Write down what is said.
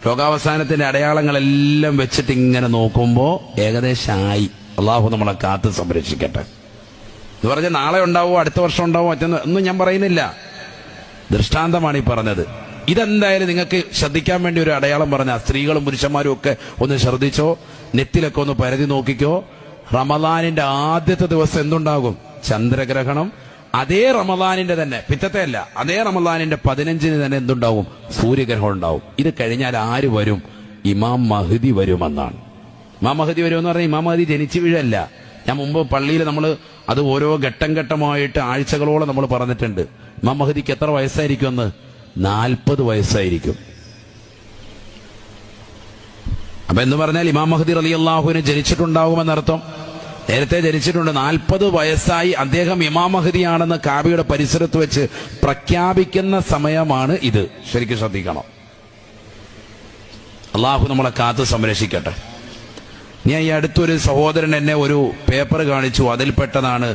ലോകാവസാനത്തിന്റെ അടയാളങ്ങളെല്ലാം വെച്ചിട്ട് ഇങ്ങനെ നോക്കുമ്പോൾ ഏകദേശമായി. അള്ളാഹു നമ്മളെ കാത്ത് സംരക്ഷിക്കട്ടെ. എന്ന് പറഞ്ഞാൽ നാളെ ഉണ്ടാവോ, അടുത്ത വർഷം ഉണ്ടാവോ, ഒന്നും ഞാൻ പറയുന്നില്ല. ദൃഷ്ടാന്തമാണ് ഈ പറഞ്ഞത്. ഇതെന്തായാലും നിങ്ങൾക്ക് ശ്രദ്ധിക്കാൻ വേണ്ടി ഒരു അടയാളം പറഞ്ഞ സ്ത്രീകളും പുരുഷന്മാരും ഒക്കെ ഒന്ന് ശ്രദ്ധിച്ചോ, നെറ്റിലൊക്കെ ഒന്ന് പരതി നോക്കിക്കോ. റമദാനിന്റെ ആദ്യത്തെ ദിവസം എന്തുണ്ടാകും? ചന്ദ്രഗ്രഹണം. അതേ റമദാനിന്റെ തന്നെ, പിറ്റത്തെ അല്ല, അതേ റമദാനിന്റെ 15-ന് തന്നെ എന്തുണ്ടാവും? സൂര്യഗ്രഹണം ഉണ്ടാവും. ഇത് കഴിഞ്ഞാൽ ആര് വരും? ഇമാം മഹ്ദി വരുമെന്നാണ്. ഇമാം മഹ്ദി വരുമെന്ന് പറഞ്ഞാൽ ഇമാം മഹ്ദി ജനിച്ചു വീഴല്ല. ഞാൻ മുമ്പ് പള്ളിയിൽ നമ്മൾ അത് ഓരോ ഘട്ടം ഘട്ടമായിട്ട് ആഴ്ചകളോളം നമ്മൾ പറഞ്ഞിട്ടുണ്ട്. ഇമാം മഹ്ദിക്ക് എത്ര വയസ്സായിരിക്കുമെന്ന്? 40 വയസ്സായിരിക്കും. അപ്പൊ എന്ന് പറഞ്ഞാൽ ഇമാം മഹ്ദി റളിയല്ലാഹുവിന് ജനിച്ചിട്ടുണ്ടാകുമെന്നർത്ഥം. നേരത്തെ ജനിച്ചിട്ടുണ്ട്. 40 വയസ്സായി അദ്ദേഹം ഇമാം മഹ്ദിയാണെന്ന് കാബയുടെ പരിസരത്ത് വെച്ച് പ്രഖ്യാപിക്കുന്ന സമയമാണ് ഇത്. ശരിക്കും ശ്രദ്ധിക്കണം. അള്ളാഹു നമ്മളെ കാത്ത് സംരക്ഷിക്കട്ടെ. ഞാൻ ഈ അടുത്തൊരു സഹോദരൻ എന്നെ ഒരു പേപ്പർ കാണിച്ചു. അതിൽപ്പെട്ടതാണ്